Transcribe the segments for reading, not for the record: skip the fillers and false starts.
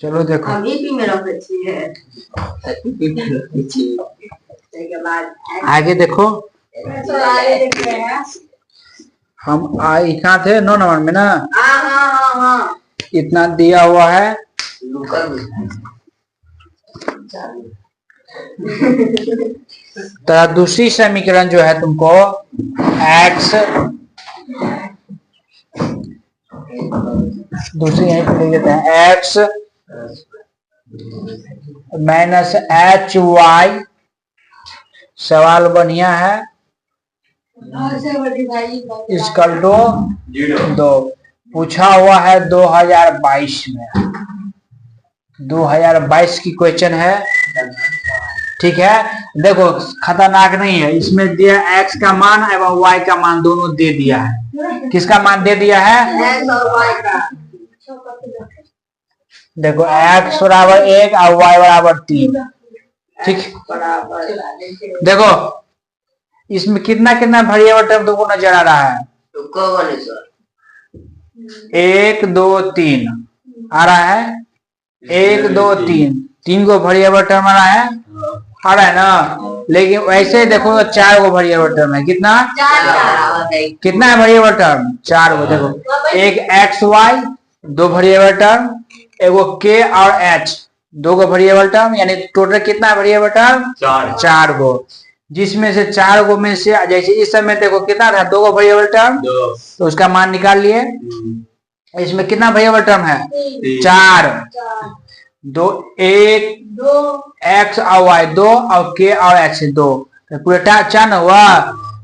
चलो देखो आगे देखो। हम कहाँ थे 9 नंबर में ना। इतना दिया हुआ है। तो दूसरी समीकरण जो है तुमको x दूसरी यहीं पे लिख देते हैं x माइनस एच वाई। सवाल बढ़िया है। इसकल दो पूछा हुआ है 2022 में। 2022 की क्वेश्चन है। ठीक है, देखो खतरनाक नहीं है। इसमें दिया x का मान एवं y का मान दोनों दे दिया है। किसका मान दे दिया है? x और y का। देखो x बराबर 1 और y बराबर 3। ठीक, देखो इसमें कितना कितना वेरिएबल टर्म तुमको नजर आ रहा है? 1 2 3 आ रहा है। 1 2 3 3 को वेरिएबल टर्म आ रहा है ना। लेकिन वैसे देखो 4 को वेरिएबल टर्म है। कितना कितना है वेरिएबल टर्म? 4 को। देखो एक एक्स वाई 2 वेरिएबल टर्म, एगो के और एच 2 को वेरिएबल टर्म, यानी टोटल कितना वेरिएबल टर्म? 4 को। जिसमें से 4 को में से जैसे इस समय देखो कितना था? 2 को वेरिएबल टर्म, तो उसका मान निकाल लिए। इसमें कितना वेरिएबल टर्म है? 4। 2 1 एक्स और वाई 2 और के और एच 2, तो पूरा 4 न हुआ।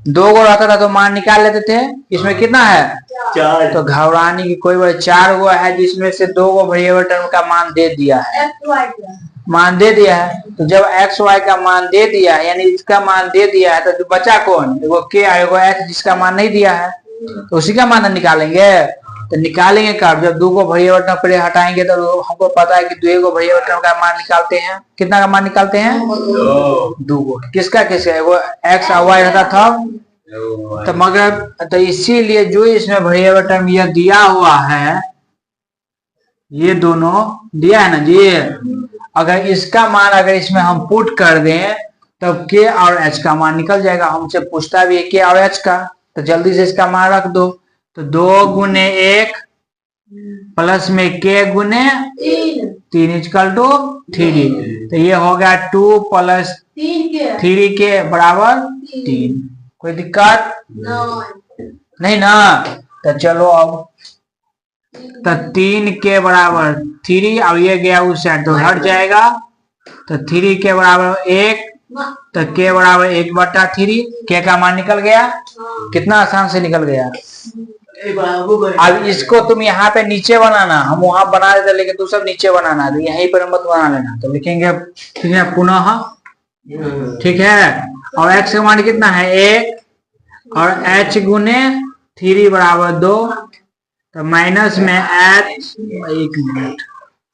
2 को रहता था तो मान निकाल लेते थे। इसमें कितना है? 4। तो घबराने की कोई बात। 4 को है जिसमें से 2 को वेरिएबल टर्म का मान दे दिया है। मान दे दिया है, तो जब एक्स वाई का मान दे दिया है यानी इसका मान दे दिया है, तो बचा कौन? एगो के और एगो एच जिसका मान नहीं दिया है, तो उसी का मान निकालेंगे। तो निकालेंगे कब? जब 2 को वेरिएबल टर्म पर हटाएंगे तो हमको पता है कि 2 को वेरिएबल टर्म का मान निकालते हैं। कितना का मान निकालते हैं? 2 को। किसका किसका? एगो एक्स और वाई रहता था, तो मगर तो इसीलिए जो इसमें वेरिएबल टर्म यह दिया हुआ है, ये दोनों दिया है ना जी। अगर इसका मान अगर इसमें हम पुट कर दें तब के और एच का मान निकल जाएगा। हमसे पूछता भी है के और एच का, तो जल्दी से इसका मान रख दो। तो 2 गुने 1 प्लस में के गुने 3 इक्वल टू 3। तो ये हो गया 2 प्लस 3 के बराबर 3। कोई दिक्कत नहीं ना। तो चलो अब तो 3 के बराबर 3 और ये गया उस साइड तो हट जाएगा। तो 3 के बराबर 1, तो के बराबर 1/3। के का मान निकल गया। कितना आसान से निकल गया। अब इसको तुम यहाँ पे नीचे बनाना, हम वहां बना देते लेकिन तू सब नीचे बनाना है, यहीं पर मत बना लेना। तो लिखेंगे ठीक है पुनः, ठीक है। और x का मान कितना है? 1 और h गुने 3 बराबर 2। तो माइनस में h, एक मिनट,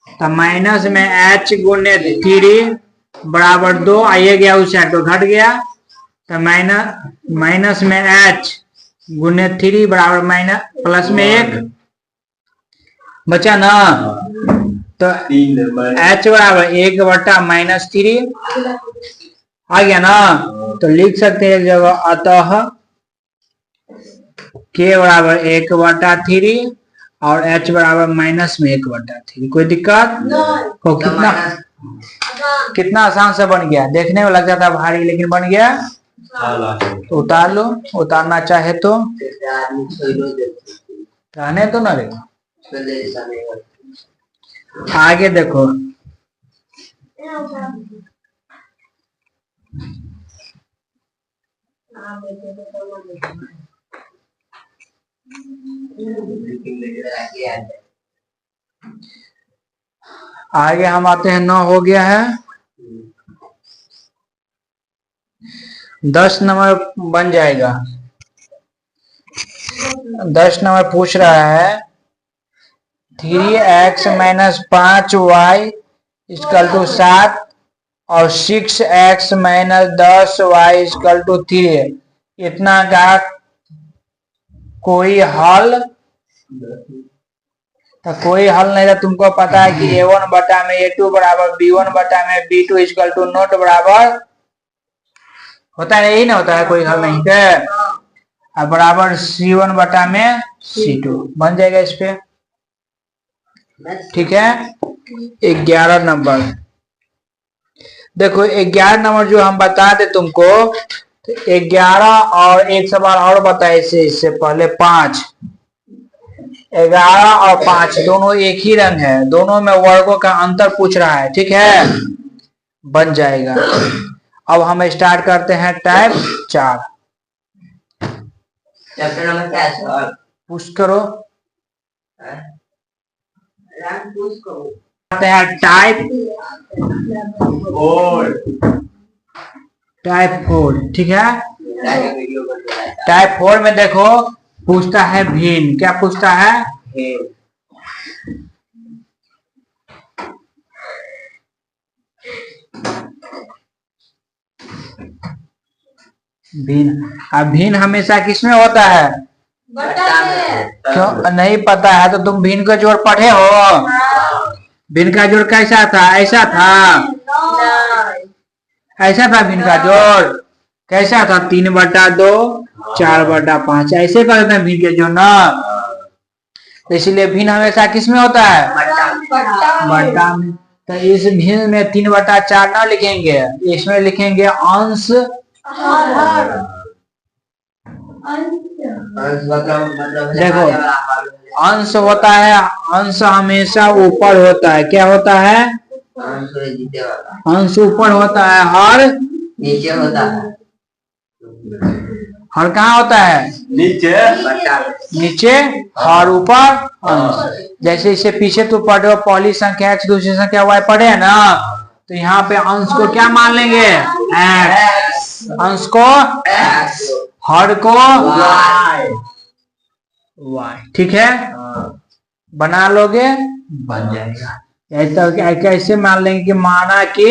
तो माइनस में h गुने 3 बराबर 2। आइए गया उस साइड तो घट गया। तो माइनस में h गुने 3 बराबर माइनस प्लस में 1 बचा ना। तो h बराबर 1/-3 आ गया ना। तो लिख सकते हैं एक जगह, अतः के बराबर 1/3 और h बराबर माइनस में 1/3। कोई दिक्कत हो? कितना आसान से बन गया। देखने में लग जाता भारी लेकिन बन गया। तो उतार लो, उतारना चाहे तो रहने तो ना रे। आगे देखो आगे हम आते हैं। 9 हो गया है। 10 नंबर बन जाएगा। 10 नंबर पूछ रहा है 3x minus 5y equal to 7 और 6x minus 10y equal to 3। इतना का कोई हल तो कोई हल नहीं था, तुमको पता है कि A1 बटा में A2 बराबर B1 बटा में B2 इक्वल टू नोट बराबर होता है, यही ना होता है, कोई हल नहीं है। अब बराबर C1 बटा में C2 बन जाएगा इस पे। ठीक है, 11 नंबर। देखो 11 नंबर जो हम बताते तुमको, तो 11 और एक सवाल और बताए इससे पहले 5। 11 और 5 दोनों एक ही रंग है, दोनों में वर्गों का अंतर पूछ रहा है। ठीक है, बन जाएगा। अब हम स्टार्ट करते हैं टाइप 4। चैप्टर नंबर क्या है सर? पुश करो, पुश करो। टाइप 4। ठीक है, टाइप 4 में देखो पूछता है भिन्न। क्या पूछता है? भिन्न। अब भिन्न हमेशा किसमें होता है? क्यों नहीं पता है? तो तुम भिन्न का जोड़ पढ़े हो? भिन्न का जोड़ कैसा था? ऐसा था, ऐसा था भिन्न का जोड़। कैसा था? 3/2 4/5 ऐसे कर देते हैं भिन्न के जोड़ ना। तो इसलिए भिन्न हमेशा किसमें होता है? बट्टा में। तो इस भिन्न में 3/4 ना लिखेंगे, इसमें लिखेंगे अंश। देखो अंश होता है, अंश हमेशा ऊपर होता है। क्या होता है? अंश ऊपर होता है, हर नीचे होता है। हर कहाँ होता है? नीचे, हर ऊपर अंश। जैसे इसे पीछे तो पढ़े हो, पहली संख्या x दूसरी संख्या y पढ़े है ना, तो यहाँ पे अंश को क्या मान लेंगे? x। अंश को x, हर को y। ठीक है, बना लोगे, बन जाएगा। कैसे मान लेंगे कि माना कि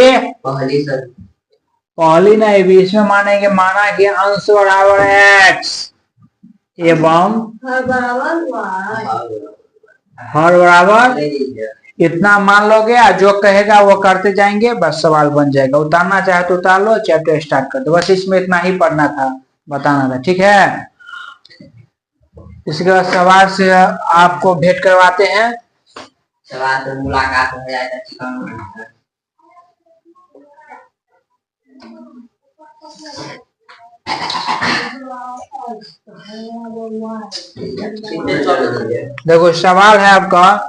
पहली नहीं, बीच में मानेंगे माना कि अंश बराबर x एवं हर बराबर इतना मान लोगे, और जो कहेगा वो करते जाएंगे, बस सवाल बन जाएगा। उतारना चाहे तो उतार लो, चैप्टर स्टार्ट कर दो। बस इसमें इतना ही पढ़ना था, बताना था। ठीक है, इसके बाद सवाल से आपको भेंट करवाते हैं। सवाल तो मुलाकात हो जाएगा। देखो सवाल है आपका,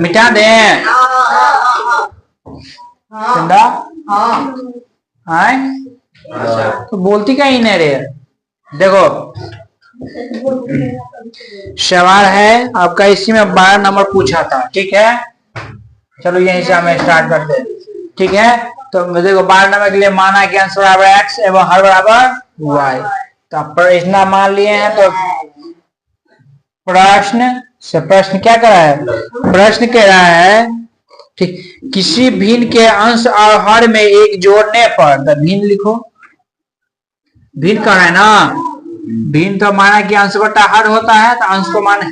मिटा दें तो बोलती का ही नहीं रे। देखो सवाल है आपका, इसी में 12 नंबर पूछा था। ठीक है, चलो यहीं से हमें स्टार्ट करते हैं। ठीक है, तो देखो 12 नंबर के लिए माना कि अंश बराबर x एवं हर बराबर y। तो इतना मान लिए हैं, तो प्रश्न क्या कर रहा है? प्रश्न कह रहा है ठीक, किसी भिन्न के अंश और हर में एक जोड़ने पर, तो भिन्न लिखो। भिन्न कर रहा है ना, भिन्न तो माना कि अंश बटा हर होता है, तो अंश को माने।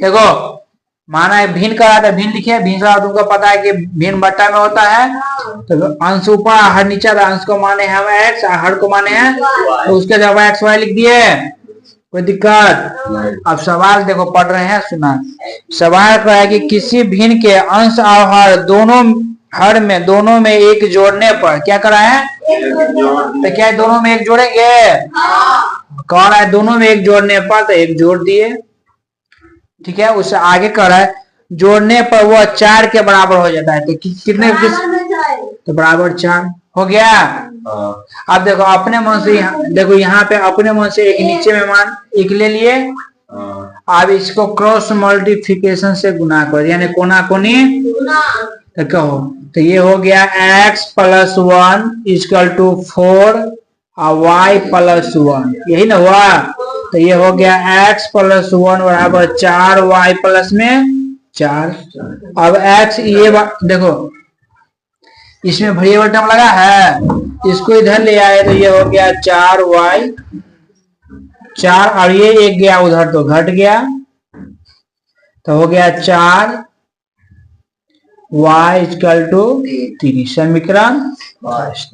देखो माना है भिन्न करा था, भिन्न लिखे। भिन्न तुमको पता है कि भिन्न बट्टा में होता है, तो अंश ऊपर हर नीचे था। अंश को माने हम x, हर को माने हैं, तो उसके जगह x y लिख दिए, कोई दिक्कत? अब सवाल देखो पढ़ रहे हैं, सुना। सवाल कहा है कि किसी भिन्न के अंश और हर दोनों में एक जोड़ने पर क्या करा है? तो क्या दोनों में एक जोड़ेंगे? कह रहा है दोनों में एक जोड़ने पर, तो एक जोड़ दिए। ठीक है, उससे आगे कर रहा है जोड़ने पर वो 4 के बराबर हो जाता है। तो कितने तो बराबर 4 हो गया। अब देखो अपने मन से, देखो यहाँ पे अपने मन से एक नीचे में मान एक ले लिए। अब इसको क्रॉस मल्टीप्लिकेशन से गुना करो, यानी कोना कोनी। तो कहो, तो ये हो गया x + 1 = 4 और y + 1, यही ना हुआ। तो ये हो गया x + 1 बराबर 4, y प्लस में 4। अब x ये देखो इसमें वेरिएबल टर्म लगा है, इसको इधर ले आए तो ये हो गया 4y 4, और ये एक गया उधर तो घट गया। तो हो गया 4 y इक्वल टू 3 समीकरण फर्स्ट।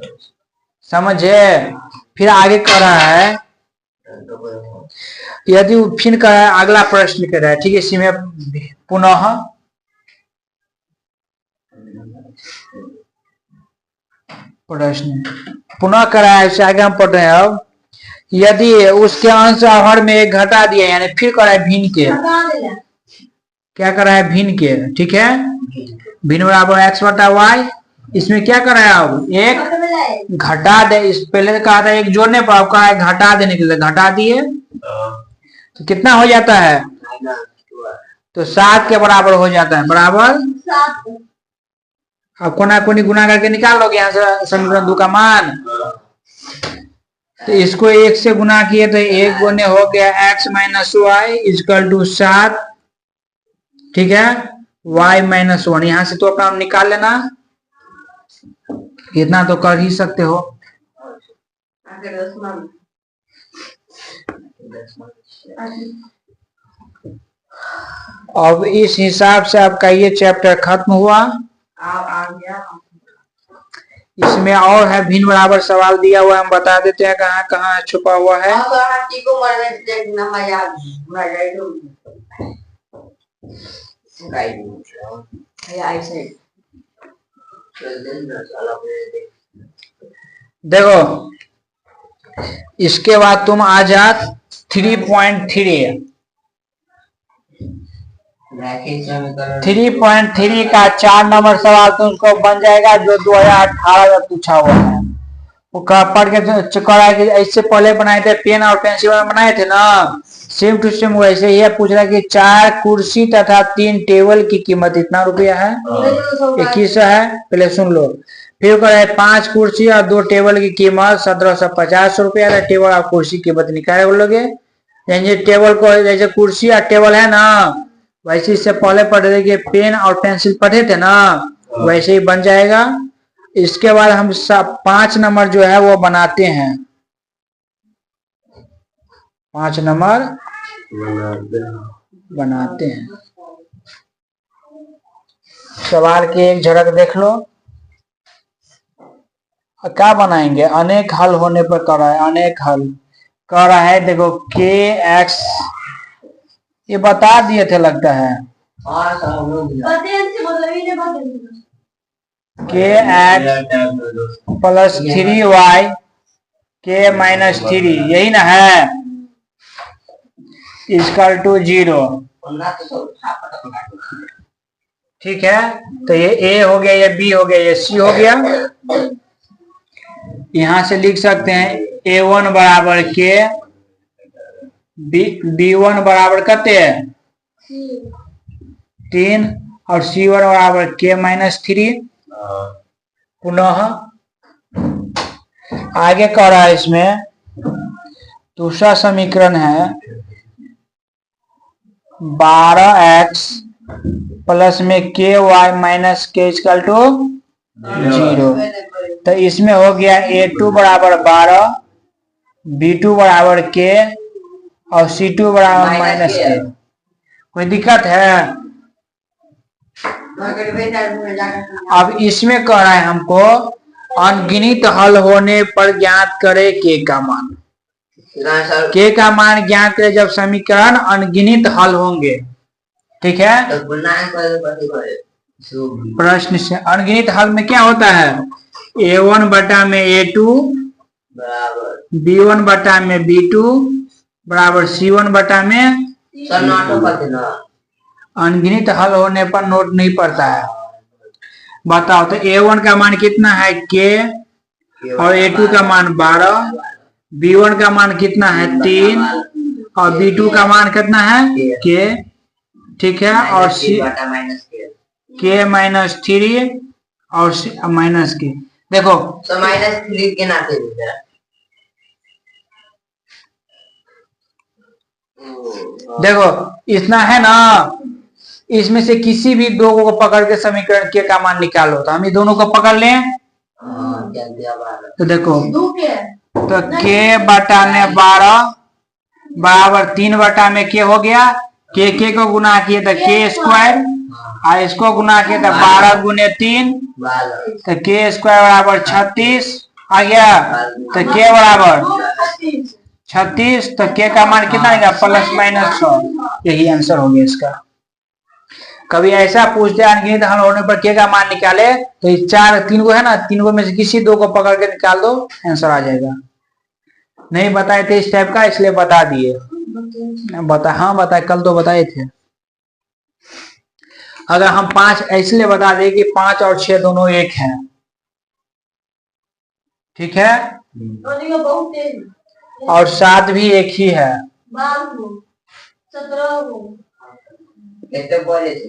समझे? फिर आगे कर रहा है, यदि फिर कर रहा है अगला प्रश्न कर रहा है। ठीक है, इसी में पुनः प्रश्न पुनः कर रहा है, इससे आगे हम पढ़ रहे हैं। अब यदि उसके अंश हर में एक घटा दिया, यानी फिर कर रहा है भिन्न के, क्या कर रहा है भिन्न के। ठीक है, भिन्न बराबर x बटा वाई। इसमें क्या कर रहा है, अब एक घटा दे। इस पहले कहा था एक जोड़ने पर, अब कहा है घटा देने के लिए, घटा दिए तो कितना हो जाता है, तो 7 के बराबर हो जाता है। बराबर अब कोना कोनी गुना करके निकाल लोगे यहाँ से समीकरण 2 का मान। तो इसको 1 से गुना किए तो 1 गुने हो गया x minus y equal to 7। ठीक है, y माइनस 1 यहाँ से तो अपना निकाल लेना, इतना तो कर ही सकते हो। अब इस हिसाब से आपका ये चैप्टर खत्म हुआ। इसमें और है भिन्न बराबर सवाल दिया हुआ है, हम बता देते हैं कहाँ कहाँ छुपा हुआ है। देखो इसके बाद तुम आ जा 3.3 3.3 का 4 नंबर सवाल तो उसको बन जाएगा, जो 2018 में पूछा हुआ है। वो पढ़ के करा कि ऐसे पहले बनाए थे, पेन और पेंसिल बनाए थे ना, सेम टू सेम वैसे ही है। पूछ रहा है कि 4 कुर्सी तथा 3 टेबल की कीमत इतना रुपया है, 2100 है। पहले सुन लो। फिर कह रहा है 5 कुर्सी और 2 टेबल की कीमत 1750 रुपया। टेबल और कुर्सी की कीमत निकाले बोलोगे। टेबल को जैसे कुर्सी और टेबल है ना, वैसे इससे पहले पढ़ रहे कि पेन और पेंसिल पढ़े थे ना, वैसे ही बन जाएगा। इसके बाद हम 5 नंबर जो है वो बनाते हैं, 5 नंबर बनाते हैं। सवाल की एक झलक देख लो, क्या बनाएंगे। अनेक हल होने पर कर रहा है, अनेक हल कर रहा है। देखो के एक्स ये बता दिए थे लगता है, के एक्स प्लस 3y के माइनस 3 यही ना है, इक्वल टू 0। ठीक है, तो ये a हो गया, ये b हो गया, ये c हो गया। यहां से लिख सकते हैं a1 बराबर के, b1 बराबर कितने है 3 और c1 बराबर के माइनस 3। पुनः आगे कह रहा है, इसमें दूसरा समीकरण है 12x प्लस में के वाई माइनस के इक्वल टू 0। तो इसमें हो गया a2 बराबर 12, b2 बराबर के और c2 बराबर माइनस के। कोई दिक्कत है? अब इसमें कह रहा है हमको अनगिनत हल होने पर ज्ञात करे के का मान। के का मान ज्ञात करे जब समीकरण अनगिनत हल होंगे। ठीक है, प्रश्न से अनगिनत हल में क्या होता है, a1 बटा में a2 b1 बटा में b2 बराबर c1 बटा में। अनगिनत हल होने पर नोट नहीं पड़ता है। बताओ तो a1 का मान कितना है k और a2 का मान 12, b1 का मान कितना है 3 और b2 का मान कितना है k। ठीक है, और k माइनस 3 और माइनस के। देखो माइनस 3 के नाते देखो इतना है ना, इसमें से किसी भी दो को पकड़ के समीकरण के का मान निकालो। तो हम ये दोनों को पकड़ लें तो देखो, तो के बटा में 12 बराबर 3 बटा में के हो गया के को गुना किए तो के स्क्वायर, और इसको गुना किए तो 12 गुने 3, 12 तो के स्क्वायर बराबर 36 आ गया। तो के बराबर 36, तो के का मान कितना आएगा +-6। यही आंसर हो गया इसका। कभी ऐसा पूछते हैं अनगिनत हल होने पर के का मान निकाले, तो ये 3 को है ना, 3 को में से किसी 2 को पकड़ के निकाल दो, आंसर आ जाएगा। नहीं बताए थे इस टाइप का, इसलिए बता दिए। हाँ बताए, कल तो बताए थे। अगर हम 5 इसलिए बता दें कि 5 और 6 दोनों एक हैं, ठीक है, और 7 भी एक ही है। कितने बोले थे?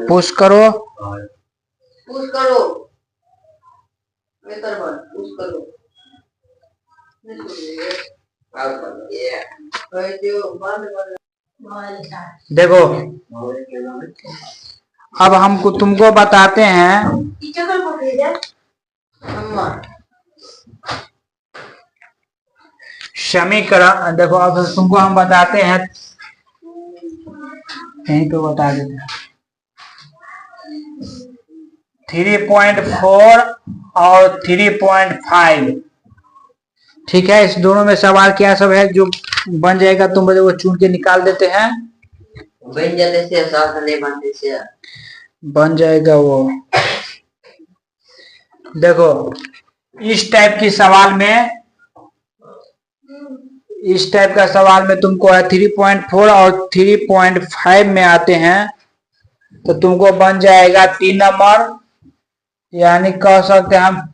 पुश करो, पुश करो, पुश करो। देखो अब हमको तुमको बताते हैं समीकरण। देखो अब तुमको हम बताते हैं, यहीं पे बता देते हैं 3.4 और 3.5, ठीक है। इस दोनों में सवाल क्या सब है जो बन जाएगा, तुम मुझे वो चुन के निकाल देते हैं। बन जाते से साथ नहीं बनते से बन जाएगा वो। देखो इस टाइप की सवाल में, इस टाइप का सवाल में तुमको है 3.4 और 3.5 में आते हैं, तो तुमको बन जाएगा 3 नंबर, यानी कह सकते हैं हम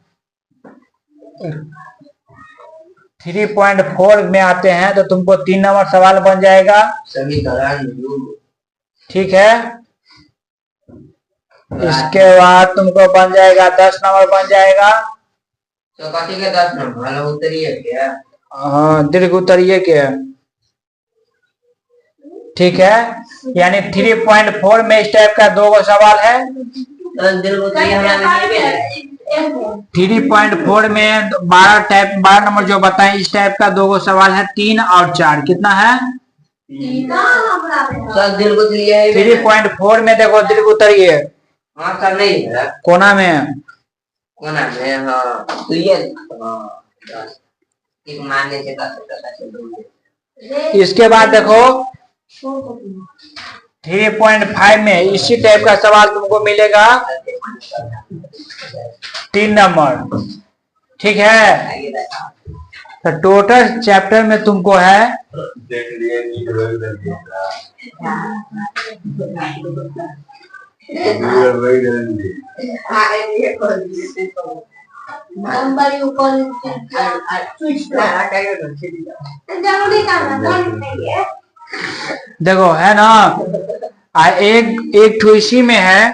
3.4 में आते हैं तो तुमको 3 नंबर सवाल बन जाएगा, समीकरण। ठीक है। इसके बाद तुमको बन जाएगा 10 नंबर बन जाएगा, तो कथी के 10 नंबर उत्तरीय क्या? हाँ दीर्घ उत्तरीय के, ठीक है। यानी 3.4 में इस टाइप का 2 सवाल है, 3.4 में 12 नंबर जो बताए इस टाइप का 2 सवाल है, 3 और 4, कितना है 3.4 में। देखो दीर्घ उत्तरीय, हाँ सर नहीं है कोना में, कोना में, हाँ तो ये एक मानने से 10 इसके बाद देखो 3.5 में इसी टाइप का सवाल तुमको मिलेगा 3 नंबर, ठीक है। तो टोटल चैप्टर में तुमको है देखो है ना, एक ठो इसी में है